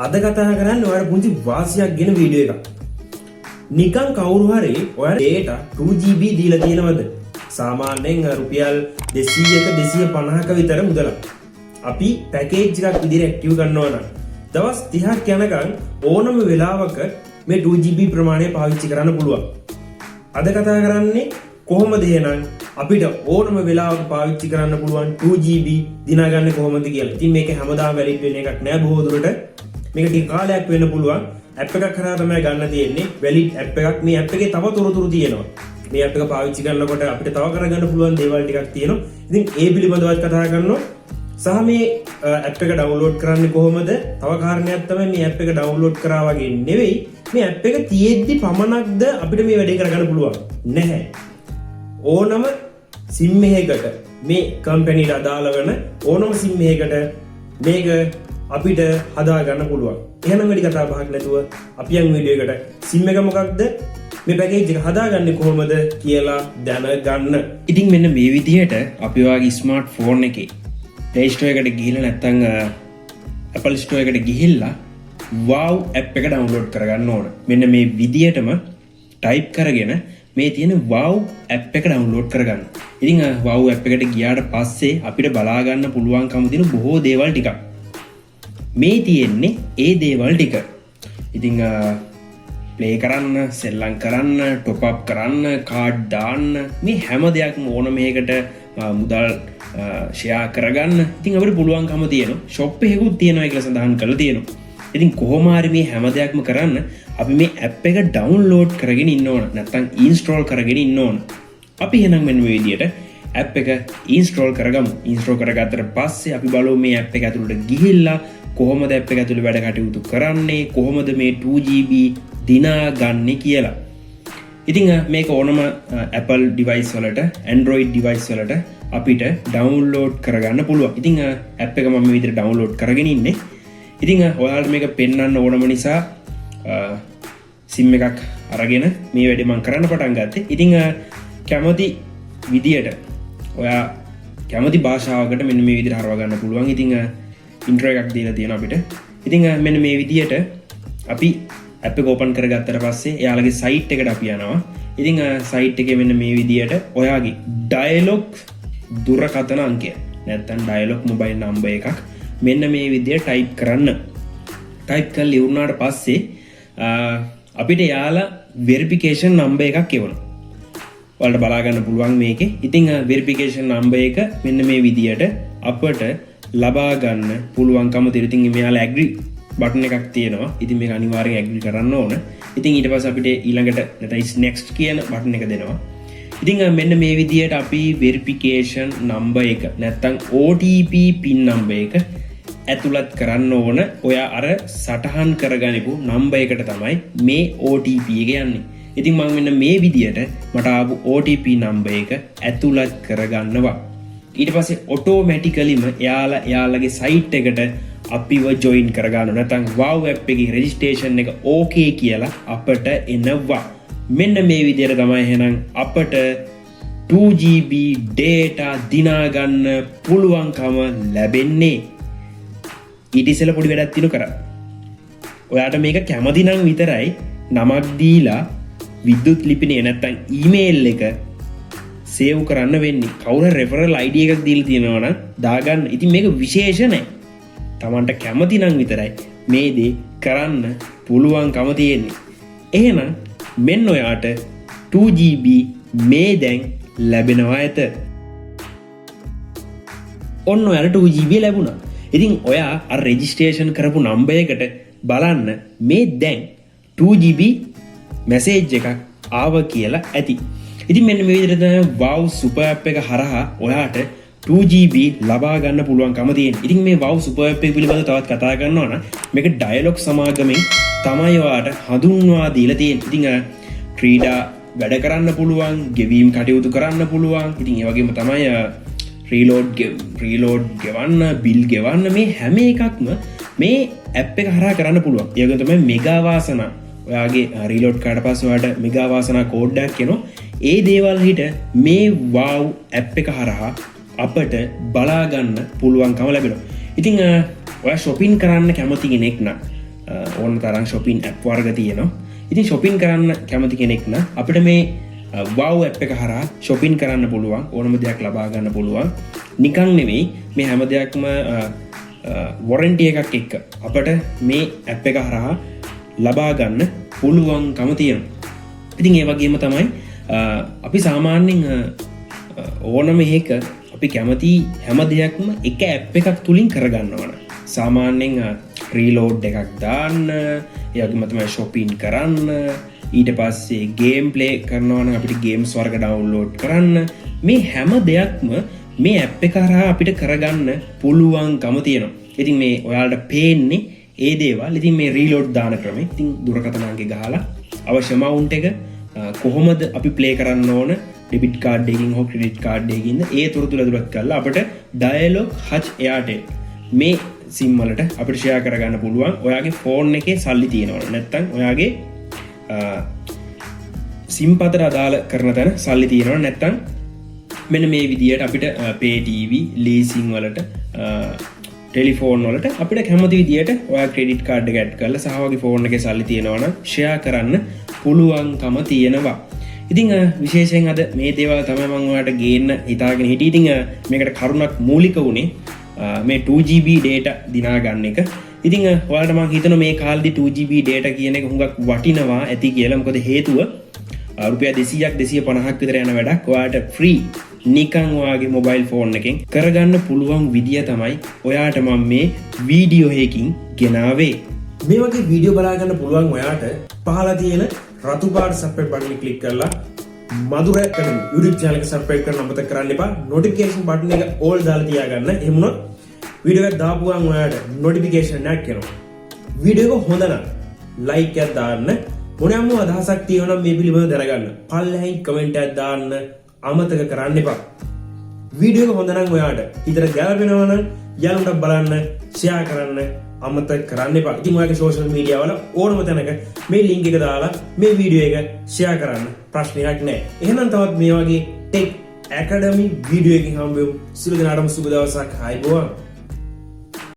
අද කතා කරන්නේ ඔයාලට පුංචි වාසියක් ගෙන වීඩියෝ එකක්. නිකන් කවුරු හරි ඔයාලට data 2GB දීලා තියෙනවද? සාමාන්‍යයෙන් රුපියල් 200ක 250ක විතර මුදලක්. අපි පැකේජ් එකක් විදිහට ඇක්ටිව් කරනවා නම් දවස් 30ක් යනකම් ඕනම වෙලාවක මේ 2GB ප්‍රමාණය පාවිච්චි කරන්න පුළුවන්. අද කතා කරන්නේ කොහොමද එහෙනම් අපිට ඕනම වෙලාවක පාවිච්චි කරන්න පුළුවන් 2GB දිනාගන්නේ කොහොමද කියලා. ඉතින් මේක හැමදාම වැලිඩ් වෙන එකක් නෑ බොහෝ දුරට. මේක ටික කාලයක් වෙන්න පුළුවන්. ඇප් එකක් කරා තමයි ගන්න තියෙන්නේ. වැලිඩ් ඇප් එකක්. මේ ඇප් එකේ තව තොරතුරු තියෙනවා. මේ ඇප් එක පාවිච්චි කරනකොට අපිට තව කරගන්න පුළුවන් දේවල් ටිකක් තියෙනවා. ඉතින් ඒ පිළිබඳව කතා කරනවා. සහ මේ ඇප් එක ඩවුන්ලෝඩ් කරන්නේ කොහොමද? තව කාරණයක් තමයි මේ ඇප් එක ඩවුන්ලෝඩ් කරා වගේ නෙවෙයි. මේ ඇප් එක තියෙද්දි පමණක්ද අපිට මේ වැඩේ කරගන්න පුළුවන්? නැහැ. ඕනම සිම් එකකට මේ කම්පැනිට අදාළ වෙන ඕනම සිම් එකකට මේක අපිට හදා ගන්න පුළුවන්. එහෙනම් වැඩි කතා බහක් නැතුව අපි යන් වීඩියෝ එකට සිම් එක මොකක්ද මේ පැකේජ් එක හදාගන්නේ කොහොමද කියලා දැනගන්න. ඉතින් මෙන්න මේ විදිහට අපි ඔයාගේ ස්මාර්ට් ෆෝන් එකේ Play Store එකට ගිහිල්ලා නැත්නම් Apple Store එකට ගිහිල්ලා wow app එක download කරගන්න ඕන. මෙන්න මේ විදිහටම type කරගෙන මේ තියෙන wow app එක download කරගන්න. ඉතින් wow app එකට ගියාට පස්සේ අපිට බලා ගන්න පුළුවන්කම තියෙන බොහෝ දේවල් ටිකක්. මේ තියෙන්නේ ඒ දේවල් ටික. ඉතින් ප්ලේ කරන්න, සෙල්ලම් කරන්න, টොප් අප් කරන්න, කාඩ් දාන්න මේ හැම දෙයක්ම ඕන මේකට මුදල් ෂෙයා කරගන්න. ඉතින් අපිට පුළුවන්කම තියෙනවා. ෂොප් එකකුත් තියෙනවා කියලා සඳහන් කරලා තියෙනවා. ඉතින් කොහොම හරි මේ හැම දෙයක්ම කරන්න අපි මේ ඇප් එක ඩවුන්ලෝඩ් කරගෙන ඉන්න ඕන. නැත්නම් ඉන්ස්ටෝල් කරගෙන ඉන්න ඕන. අපි එහෙනම් මෙන්න මේ විදිහට ඇප් එක ඉන්ස්ටෝල් කරගමු. ඉන්ස්ටෝල් කරගත්තට පස්සේ අපි බලමු මේ ඇප් එක ඇතුළට ගිහිල්ලා කොහොමද ඇප් එක ඇතුළේ වැඩ කටයුතු කරන්නේ, කොහොමද මේ 2GB දිනාගන්නේ කියලා. ඉතින් මේක ඕනම Apple device වලට, Android device වලට අපිට ඩවුන්ලෝඩ් කරගන්න පුළුවන්. ඉතින් ඇප් එක මම මේ විදිහට ඩවුන්ලෝඩ් කරගෙන ඉන්නේ. ඉතින් ඔයාලට මේක පෙන්වන්න ඕනම නිසා සිම් එකක් අරගෙන මේ වැඩේ මම කරන්න පටන් ගත්තේ. ඉතින් කැමති විදියට ඔයා කැමති භාෂාවකට මෙන්න මේ විදිහට හරව ගන්න පුළුවන්. ඉතින් ඉන්ට්‍රෝ එකක් දීලා තියෙනවා අපිට. ඉතින් මෙන්න මේ විදියට අපි ඇප් එක ඕපන් කරගත්තට පස්සේ එයාලගේ සයිට් එකට අපි යනවා. ඉතින් සයිට් එකේ මෙන්න මේ විදියට ඔයාගේ ඩයලොග් දුරකථන අංකය නැත්නම් ඩයලොග් මොබයිල් නම්බර් එකක් මෙන්න මේ විදියට ටයිප් කරන්න. ටයිප් කරලා ඉවරනාට පස්සේ අපිට යාලා වෙරිෆිකේෂන් නම්බර් එකක් එවනවා. ඔයාලට බලා ගන්න පුළුවන් මේකේ. ඉතින් වෙරිෆිකේෂන් නම්බර් එක මෙන්න මේ විදියට අපට ලබා ගන්න පුළුවන්කම තියෙනවා. ඉතින් මෙයාලා ඇග්‍රී බටන් එකක් තියෙනවා. ඉතින් මේක අනිවාර්යෙන් ඇග්‍රී කරන්න ඕන. ඉතින් ඊට පස්සේ අපිට ඊළඟට නැත්නම් next කියන බටන් එක දෙනවා. ඉතින් මෙන්න මේ විදියට අපි වෙරිෆිකේෂන් නම්බර් එක නැත්නම් OTP PIN නම්බර් එක ඇතුළත් කරන්න ඕන. ඔයා අර සටහන් කරගනිපු නම්බර් එකට තමයි මේ OTP එක යන්නේ. ඉතින් මම මෙන්න මේ විදියට මට ආපු OTP නම්බර් එක ඇතුළත් කරගන්නවා. ඊට පස්සේ ඔටෝමැටිකලිම එයාලගේ සයිට් එකට අපිව ජොයින් කරගන්න. නැත්නම් wow app එකේ රෙජිස්ට්‍රේෂන් එක ඕකේ කියලා අපට එනවා. මෙන්න මේ විදියට තමයි එහෙනම් අපට 2GB data දිනා ගන්න පුළුවන්කම ලැබෙන්නේ. ඊට ඉස්සෙල්ලා පොඩි වැඩක් තියෙනු කරා. ඔයාට මේක කැමති නම් විතරයි නමක් දීලා විද්‍යුත් ලිපිනේ නැත්නම් ඊමේල් එක සේව් කරන්න වෙන්නේ. කවුරු රෙෆරල් ID එකක් දීලා තියෙනවා නම් දාගන්න. ඉතින් මේක විශේෂ නැහැ. Tamanට කැමති නම් විතරයි මේ දේ කරන්න පුළුවන්කම තියෙන්නේ. එහෙනම් මෙන්න ඔයාට 2GB මේ දැන් ලැබෙනවා ඇත. ඔන්න ඔයාට 2GB ලැබුණා. ඉතින් ඔයා අර රෙජිස්ට්‍රේෂන් කරපු නම්බර් එකට බලන්න මේ දැන් 2GB මැසේජ් එකක් ආව කියලා ඇති. ඉතින් මෙන්න මේ විදිහට තමයි wow super app එක හරහා ඔයාට 2GB ලබා ගන්න පුළුවන්කම තියෙනවා. ඉතින් මේ wow super app එක පිළිබඳව තවත් කතා කරනවා නම් මේක ඩයලොග් සමාගමෙන් තමයි ඔයාට හඳුන්වා දීලා තියෙන්නේ. ඉතින් ක්‍රීඩා වැඩ කරන්න පුළුවන්, ගෙවීම් කටයුතු කරන්න පුළුවන්. ඉතින් ඒ වගේම තමයි රීලෝඩ් ගෙවන්න, බිල් ගෙවන්න මේ හැම එකක්ම මේ ඇප් එක හරහා කරන්න පුළුවන්. ඒ වගේම තමයි මෙගා වාසනා. ඔයාගේ රීලෝඩ් කරාට පස්සේ ඔයාට මෙගා වාසනා කෝඩ් එකක් එනවා. ඒ දේවල් හිට මේ wow ඇප් එක හරහා අපට බලා ගන්න පුළුවන්කම ලැබෙනවා. ඉතින් ඔයා shopping කරන්න කැමති කෙනෙක් නම් ඕන තරම් shopping app වර්ග තියෙනවා. ඉතින් shopping කරන්න කැමති කෙනෙක් නම් අපිට මේ wow app එක හරහා shopping කරන්න පුළුවන්. ඕනම දෙයක් ලබා ගන්න පුළුවන්. නිකන් නෙවෙයි මේ හැම දෙයක්ම warranty එකක් එක්ක අපිට මේ app එක හරහා ලබා ගන්න පුළුවන්කම තියෙනවා. ඉතින් ඒ වගේම තමයි අපි සාමාන්‍යයෙන් ඕනම එක අපි කැමති හැම දෙයක්ම එක ඇප් එකක් තුලින් කරගන්නවන. සාමාන්‍යයෙන් රීලෝඩ් එකක් දාන්න, ඒ වගේම තමයි shopping කරන්න, ඊට පස්සේ ගේම් ප්ලේ කරනවා නම් අපිට ගේම්ස් වර්ග ඩවුන්ලෝඩ් කරන්න, මේ හැම දෙයක්ම මේ ඇප් එක හරහා අපිට කරගන්න පුළුවන්කම තියෙනවා. ඉතින් මේ ඔයාලට පේන්නේ ඒ දේවල්. ඉතින් මේ රීලෝඩ් දාන ක්‍රමය, ඉතින් දුරකථන අංකය ගහලා අවශ්‍ය amount එක කොහොමද අපි ප්ලේ කරන්න ඕන, ඩෙබිට් කාඩ් එකකින් හෝ ක්‍රෙඩිට් කාඩ් එකකින්ද ඒ තොරතුරු ඇතුළත් කරලා අපිට ඩයලොග් හච් එයාටෙල් මේ සිම් වලට අපිට ෂෙයා කරගන්න පුළුවන්. ඔයාගේ ෆෝන් එකේ සල්ලි තියෙනවා නැත්නම් ඔයාගේ සිම් පතට අදාළ කරන තැන සල්ලි තියෙනවා නැත්නම් මෙන්න මේ විදියට අපිට පේ ටීවී ලීසින් වලට ටෙලිෆෝන් වලට අපිට කැමති විදියට ඔයා ක්‍රෙඩිට් කාඩ් එක ඇඩ් කරලා සහ ඔයාගේ ෆෝන් එකේ සල්ලි තියෙනවා නම් ෂෙයා කරන්න පුළුවන්කම තියෙනවා. ඉතින් විශේෂයෙන් අද මේ දේවල් තමයි මම ඔයාලට ගේන්න හිතාගෙන හිටියේ. ඉතින් මේකට කරුණක් මූලික වුණේ මේ 2GB data දිනා ගන්න එක. ඉතින් ඔයාලට මම හිතනවා මේ කාලේදී 2GB data කියන එක හුඟක් වටිනවා ඇති කියලා. මොකද හේතුව රුපියල් 200ක් 250ක් විතර යන වැඩක් ඔයාලට ෆ්‍රී නිකන් ඔයාගේ මොබයිල් ෆෝන් එකෙන් කරගන්න පුළුවන් විදිය තමයි ඔයාට මම මේ වීඩියෝ එකකින් ගෙනාවේ. මේ වගේ වීඩියෝ බලා ගන්න පුළුවන් ඔයාට පහළ තියෙන රතු පාට සබ්ස්ක්‍රයිබ් බටන් එක ක්ලික් කරලා මధుර ඇකඩමි YouTube channel එක සබ්ස්ක්‍රයිබ් කරන්න අමතක කරන්න එපා. notification button එක all දාලා තියාගන්න. එහෙම වුණොත් වීඩියෝ එකක් දාපුවාම ඔයාට notification එකක් එනවා. වීඩියෝ එක හොඳ නම් like එකක් දාන්න. මොනවාම අදහසක් තියෙනවා නම් මේ පිළිබඳව දැනගන්න. පල්ලෙහින් comment එකක් දාන්න අමතක කරන්න එපා. වීඩියෝ එක හොඳ නම් ඔයාට හිතට ගැලපෙනවා නම් යාළුවන්ට බලන්න share කරන්න අමතක කරන්න එපා. ඉතින් ඔයාගේ social media වල ඕනම තැනක මේ link එක දාලා මේ වීඩියෝ එක share කරන්න ප්‍රශ්නයක් නැහැ. එහෙනම් තවත් මේ වගේ tech academy වීඩියෝ එකකින් හම්බෙමු. සියලු දෙනාටම සුබ දවසක්. ආයුබෝවන්.